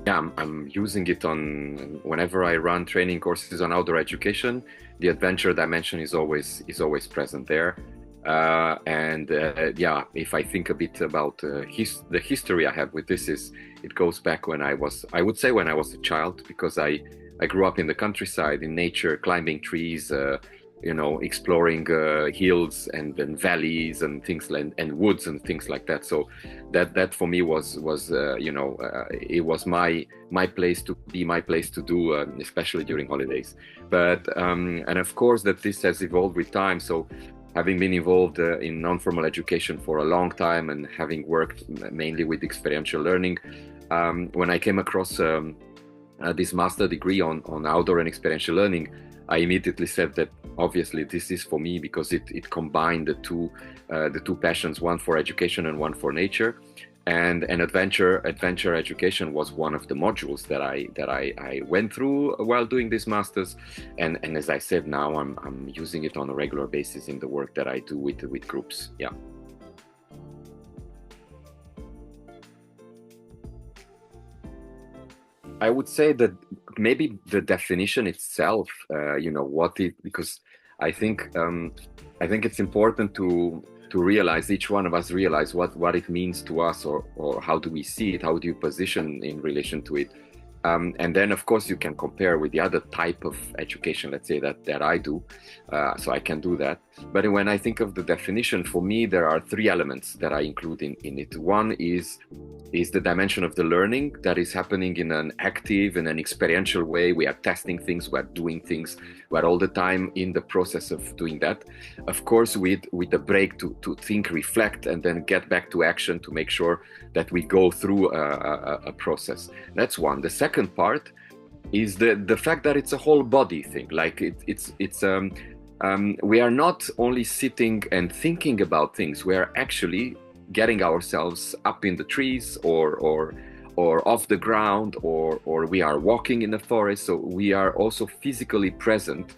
I'm using it on whenever I run training courses on outdoor education. The adventure dimension is always present there. Yeah, if I think a bit about the history I have with this, is it goes back when I would say when I was a child, because I grew up in the countryside, in nature, climbing trees, exploring hills and valleys and things like, and woods and things like that. So that for me was it was my place to be, my place to do, especially during holidays. But and of course that this has evolved with time. So having been involved in non-formal education for a long time and having worked mainly with experiential learning, when I came across this master degree on outdoor and experiential learning, I immediately said that obviously this is for me, because it combined the two passions, one for education and one for nature. And adventure education was one of the modules that I went through while doing this masters. And as I said, now I'm using it on a regular basis in the work that I do with groups. Yeah. I would say that maybe the definition itself, because I think I think it's important to realize, each one of us realize what it means to us, or how do we see it, how do you position in relation to it. And then, of course, you can compare with the other type of education, let's say, that I do. So I can do that. But when I think of the definition, for me, there are three elements that I include in it. One is the dimension of the learning that is happening in an active and an experiential way. We are testing things, we're doing things, we're all the time in the process of doing that. Of course, with the break to think, reflect, and then get back to action to make sure that we go through a process. That's one. The second part is the fact that it's a whole body thing. Like we are not only sitting and thinking about things, we are actually getting ourselves up in the trees or off the ground, or we are walking in the forest. So we are also physically present,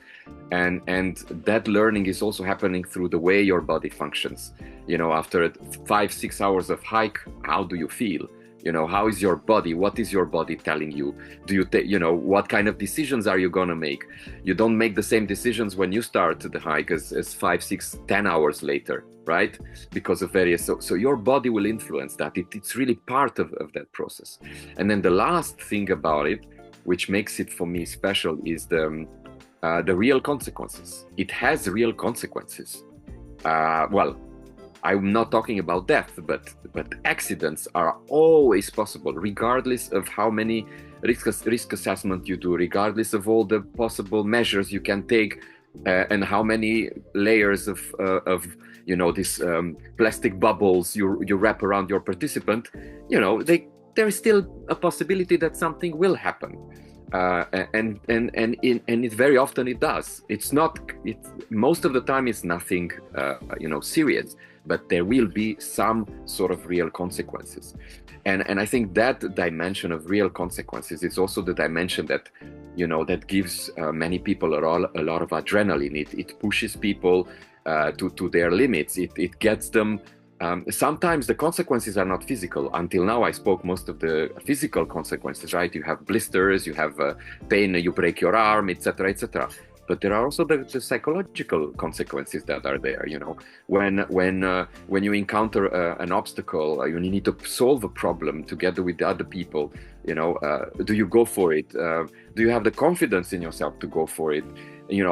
and that learning is also happening through the way your body functions. After 5-6 hours of hike, how do you feel? How is your body? What is your body telling you? Do you take, what kind of decisions are you gonna make? You don't make the same decisions when you start the hike as 5, 6, 10 hours later, right? Because of various, so your body will influence that. It's really part of that process. And then the last thing about it, which makes it for me special, is the real consequences. It has real consequences. Well, I'm not talking about death, but accidents are always possible, regardless of how many risk assessment you do, regardless of all the possible measures you can take, and how many layers of these plastic bubbles you wrap around your participant. There is still a possibility that something will happen. And it very often it does. Most of the time it's nothing serious, but there will be some sort of real consequences. And I think that dimension of real consequences is also the dimension that that gives many people a lot of adrenaline. It pushes people to their limits. It gets them. Sometimes the consequences are not physical. Until now, I spoke most of the physical consequences, right? You have blisters, you have pain, you break your arm, etc., etc. But there are also the psychological consequences that are there. When you encounter an obstacle, you need to solve a problem together with the other people. Do you go for it? Do you have the confidence in yourself to go for it?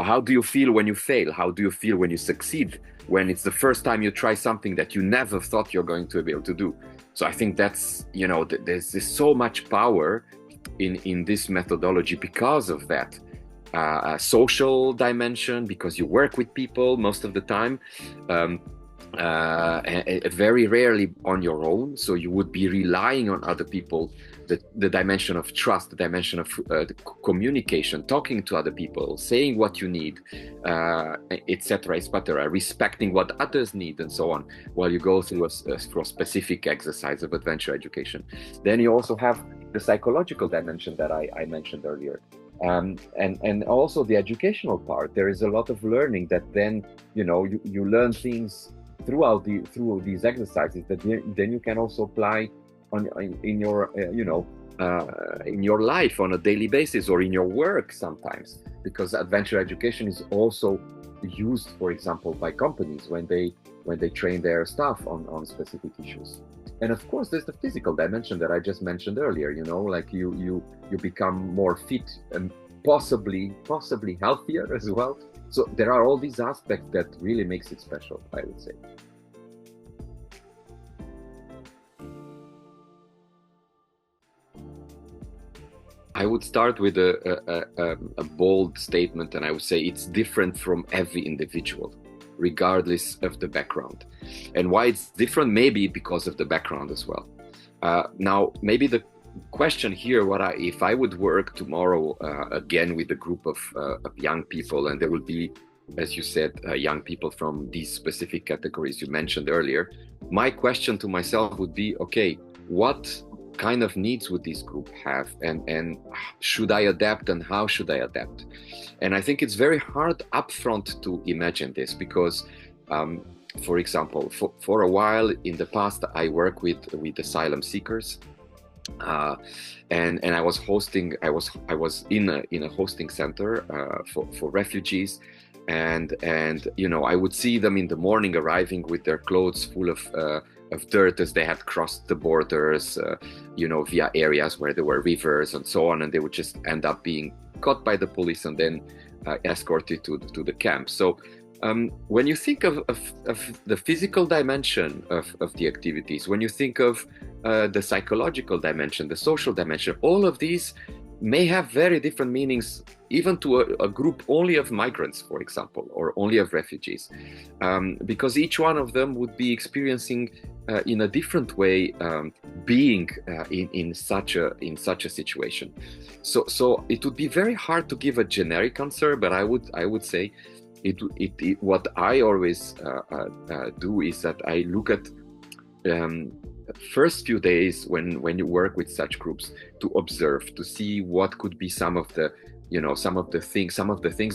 How do you feel when you fail? How do you feel when you succeed? When it's the first time you try something that you never thought you're going to be able to do. So I think that's, there's so much power in this methodology because of that. Social dimension, because you work with people most of the time, very rarely on your own. So you would be relying on other people. The dimension of trust, the dimension of communication, talking to other people, saying what you need, etc., etc., respecting what others need, and so on, while you go through a specific exercise of adventure education. Then you also have the psychological dimension that I mentioned earlier. And also the educational part. There is a lot of learning that then, you learn things through these exercises that then you can also apply in your in your life on a daily basis or in your work sometimes, because adventure education is also used, for example, by companies when they train their staff on specific issues. And of course, there's the physical dimension that I just mentioned earlier. You know, like you become more fit and possibly healthier as well. So there are all these aspects that really makes it special, I would say. I would start with a bold statement, and I would say it's different from every individual, regardless of the background. And why it's different, maybe because of the background as well. Now, maybe the question here, if I would work tomorrow again with a group of young people, and there will be, as you said, young people from these specific categories you mentioned earlier, my question to myself would be, okay, what kind of needs would this group have, and should I adapt, and how should I adapt? And I think it's very hard upfront to imagine this because, for example, for a while in the past, I worked with asylum seekers, and I was hosting. I was in a hosting center for refugees, and you know, I would see them in the morning arriving with their clothes full of dirt as they had crossed the borders, you know, via areas where there were rivers and so on, and they would just end up being caught by the police and then escorted to the camp. So when you think of the physical dimension of the activities, when you think of the psychological dimension, the social dimension, all of these may have very different meanings, even to a group only of migrants, for example, or only of refugees, because each one of them would be experiencing in a different way being in such a situation. So it would be very hard to give a generic answer, but I would say what I always do is that I look at first few days when you work with such groups, to observe, to see what could be some of the things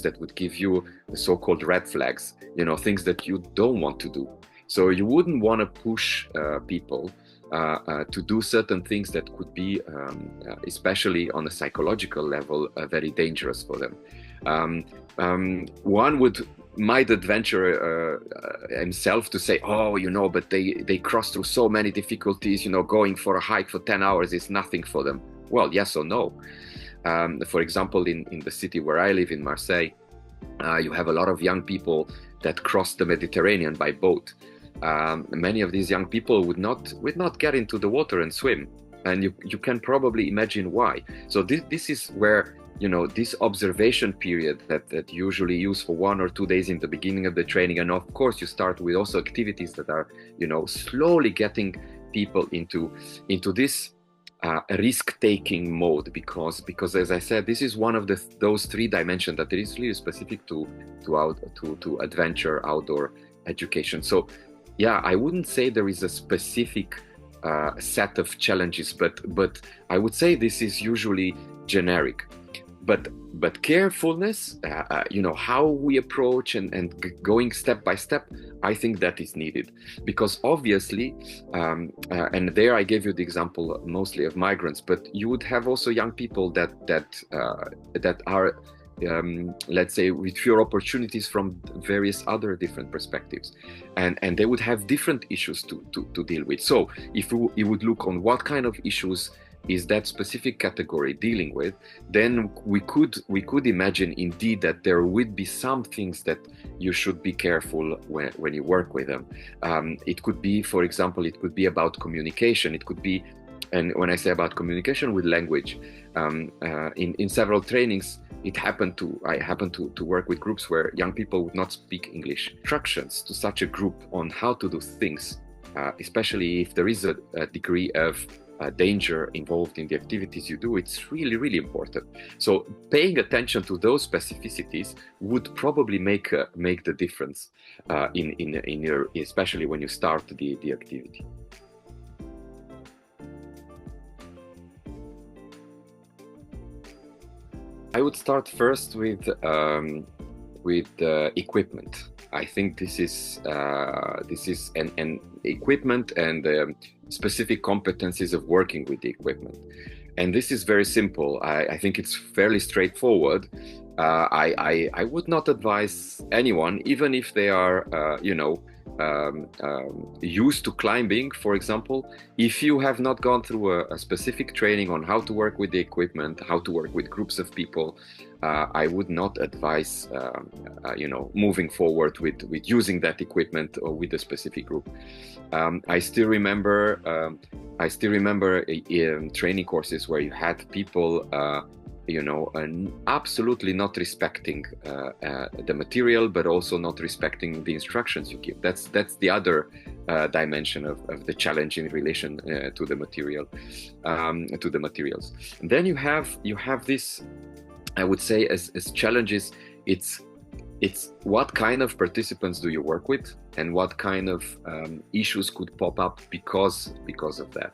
that would give you the so-called red flags, you know, things that you don't want to do. So you wouldn't want to push people to do certain things that could be, especially on a psychological level, very dangerous for them. One might adventure himself to say, oh, you know, but they cross through so many difficulties, you know, going for a hike for 10 hours is nothing for them. Well, yes or no. For example, in the city where I live, in Marseille, you have a lot of young people that cross the Mediterranean by boat. Many of these young people would not get into the water and swim, and you can probably imagine why. So this is where, you know, this observation period that usually use for 1 or 2 days in the beginning of the training, and of course you start with also activities that are, you know, slowly getting people into this risk-taking mode, because as I said, this is one of those 3 dimensions that is really specific to adventure, outdoor education. So yeah, I wouldn't say there is a specific set of challenges, but I would say this is usually generic. But carefulness, you know, how we approach and going step by step, I think that is needed, because obviously, and there I gave you the example mostly of migrants, but you would have also young people that are, let's say, with fewer opportunities from various other different perspectives, and they would have different issues to deal with. So if you would look on what kind of issues is that specific category dealing with, then we could imagine indeed that there would be some things that you should be careful when you work with them. It could be, for example, it could be about communication. It could be, and when I say about communication, with language, in several trainings, I happened to work with groups where young people would not speak English. Instructions to such a group on how to do things, especially if there is a degree of danger involved in the activities you do, it's really, really important. So paying attention to those specificities would probably make the difference in your, especially when you start the activity. I would start first with equipment. I think this is an equipment and specific competencies of working with the equipment. And this is very simple. I think it's fairly straightforward. I would not advise anyone, even if they are, used to climbing, for example, if you have not gone through a specific training on how to work with the equipment, how to work with groups of people, I would not advise, moving forward with using that equipment or with a specific group. I still remember training courses where you had people, absolutely not respecting the material, but also not respecting the instructions you give. That's the other dimension of the challenge in relation to the material, to the materials. And then you have this, I would say, as challenges. It's what kind of participants do you work with, and what kind of issues could pop up because of that.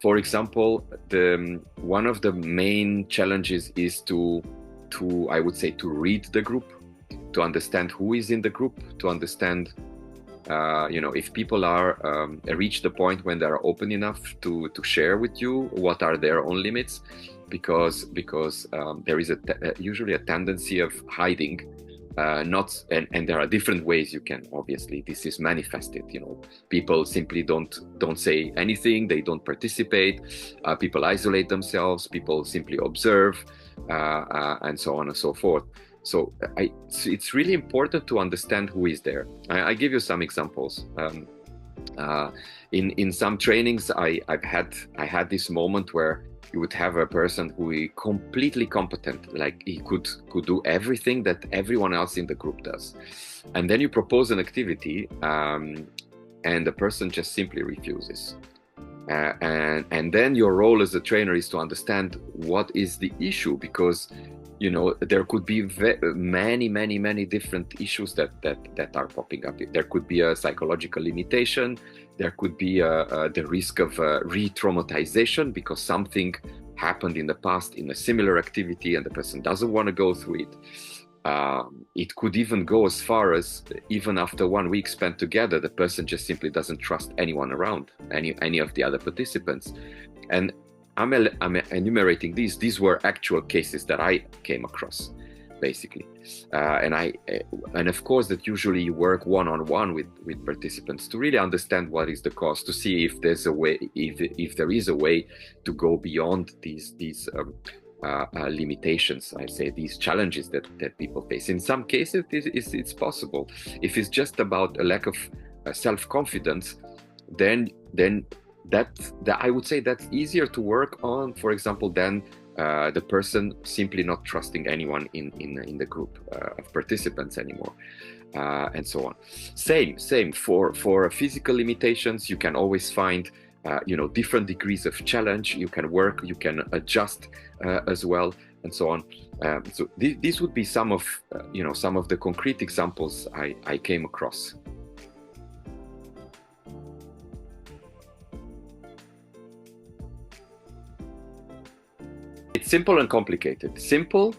For example, one of the main challenges is to I would say, to read the group, to understand who is in the group, to understand if people are reach the point when they are open enough to share with you what are their own limits, because there is usually a tendency of hiding. And there are different ways you can, obviously, this is manifested. People simply don't say anything, they don't participate, people isolate themselves, people simply observe, and so on and so forth. So it's really important to understand who is there. I give you some examples. In some trainings, I had this moment where you would have a person who is completely competent, like he could do everything that everyone else in the group does. And then you propose an activity, and the person just simply refuses. And then your role as a trainer is to understand what is the issue, because there could be many different issues that are popping up. There could be a psychological limitation. There could be the risk of re-traumatization because something happened in the past in a similar activity and the person doesn't want to go through it. It could even go as far as, even after 1 week spent together, the person just simply doesn't trust anyone around, any of the other participants. And I'm enumerating these. These were actual cases that I came across, basically. And of course, that usually you work one-on-one with participants to really understand what is the cause, to see if there's a way, if there is a way to go beyond these limitations. I say these challenges that people face. In some cases, it's possible. If it's just about a lack of self-confidence, then that I would say that's easier to work on, for example, than the person simply not trusting anyone in the group of participants anymore, and so on. Same for physical limitations. You can always find different degrees of challenge. You can work, you can adjust as well, and so on. So these would be some of the concrete examples I came across. It's simple and complicated. Simple,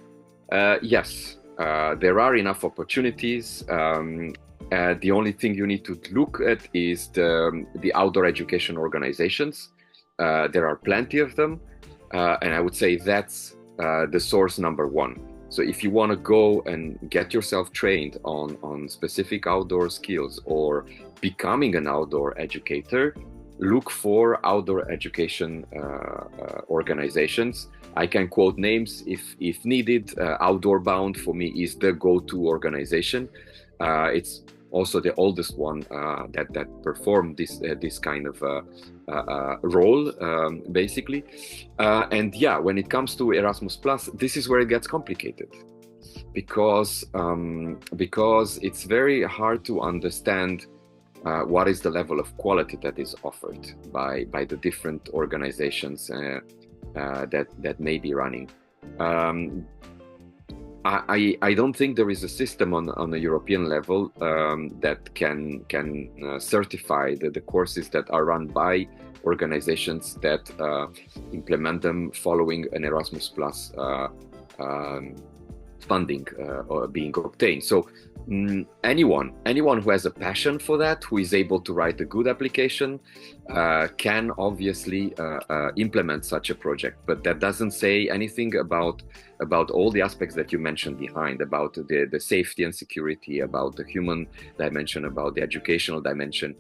yes, there are enough opportunities. The only thing you need to look at is the outdoor education organizations. There are plenty of them, and I would say that's the source number one. So if you want to go and get yourself trained on specific outdoor skills or becoming an outdoor educator, look for outdoor education organizations. I can quote names if needed. Outdoor Bound for me is the go-to organization. It's also the oldest one that performed this kind of role, basically. And yeah, when it comes to Erasmus Plus, this is where it gets complicated, because it's very hard to understand what is the level of quality that is offered by the different organizations that may be running. I don't think there is a system on a European level that can certify the courses that are run by organizations that implement them following an Erasmus Plus funding or being obtained. So Anyone who has a passion for that, who is able to write a good application, can obviously implement such a project. But that doesn't say anything about all the aspects that you mentioned behind, about the safety and security, about the human dimension, about the educational dimension.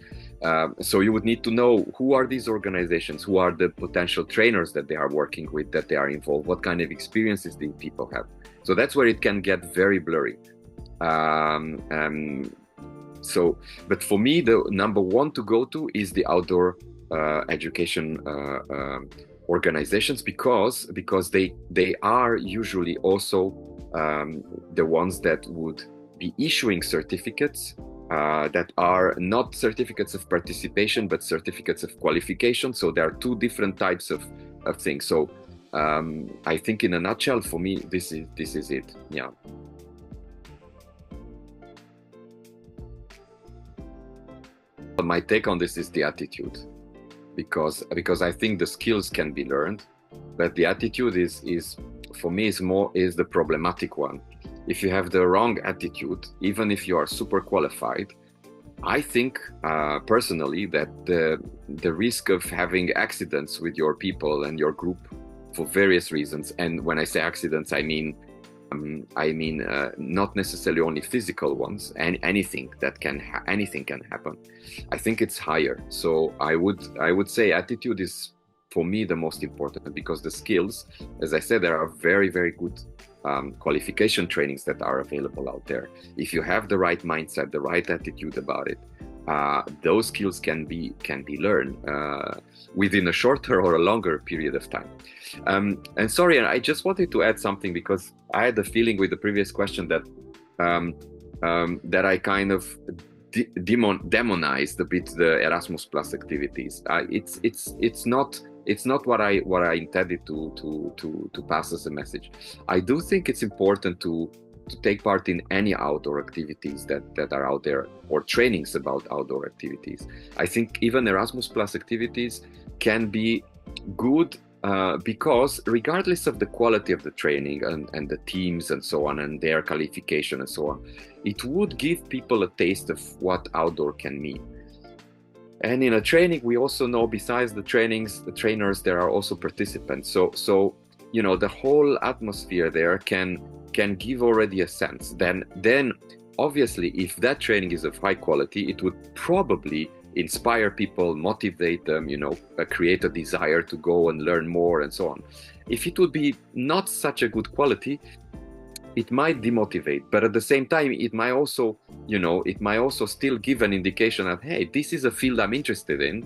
So you would need to know who are these organizations, who are the potential trainers that they are working with, that they are involved, what kind of experiences these people have. So that's where it can get very blurry. But for me, the number one to go to is the outdoor education organizations, because they are usually also the ones that would be issuing certificates that are not certificates of participation, but certificates of qualification. So there are two different types of things. So I think in a nutshell, for me, this is it. Yeah. My take on this is the attitude, because I think the skills can be learned, but the attitude is for me is the problematic one. If you have the wrong attitude, even if you are super qualified, I think personally that the risk of having accidents with your people and your group for various reasons, and when I say accidents, I mean not necessarily only physical ones, and anything can happen. I think it's higher. So I would say attitude is for me the most important, because the skills, as I said, there are very, very good qualification trainings that are available out there. If you have the right mindset, the right attitude about it, those skills can be learned within a shorter or a longer period of time. And sorry, I just wanted to add something, because I had the feeling with the previous question that that I kind of demonized a bit the Erasmus Plus activities. It's not what I intended to pass as a message. I do think it's important to take part in any outdoor activities that are out there, or trainings about outdoor activities. I think even Erasmus Plus activities can be good, because regardless of the quality of the training and the teams and so on, and their qualification and so on, it would give people a taste of what outdoor can mean. And in a training, we also know, besides the trainers, there are also participants. So the whole atmosphere there can give already a sense. Then obviously, if that training is of high quality, it would probably inspire people, motivate them, create a desire to go and learn more and so on. If it would be not such a good quality, it might demotivate, but at the same time, it might also still give an indication that, hey, this is a field I'm interested in.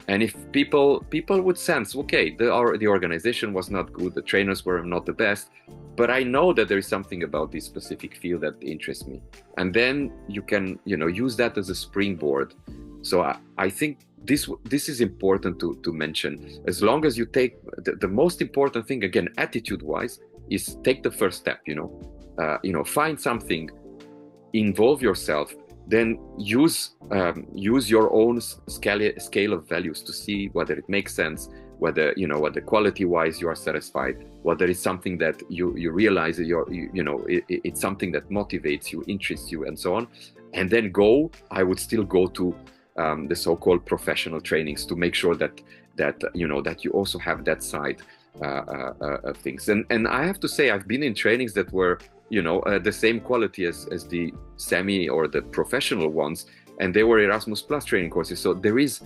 And if people would sense, okay, the organization was not good, the trainers were not the best, but I know that there is something about this specific field that interests me. And then you can, use that as a springboard. So I think this is important to mention. As long as you take the most important thing, again, attitude-wise, is take the first step. Find something, involve yourself, then use your own scale of values to see whether it makes sense, whether quality-wise you are satisfied, whether it's something that you realize that it's something that motivates you, interests you, and so on. And then I would still go to the so-called professional trainings to make sure that you also have that side of things. And I have to say, I've been in trainings that were the same quality as the semi or the professional ones, and they were Erasmus Plus training courses. So that's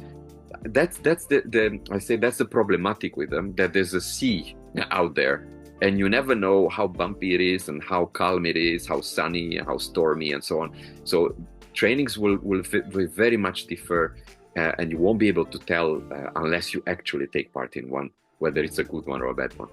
the problematic with them, that there's a sea out there, and you never know how bumpy it is and how calm it is, how sunny, how stormy, and so on. So trainings will very much differ, and you won't be able to tell unless you actually take part in one, whether it's a good one or a bad one.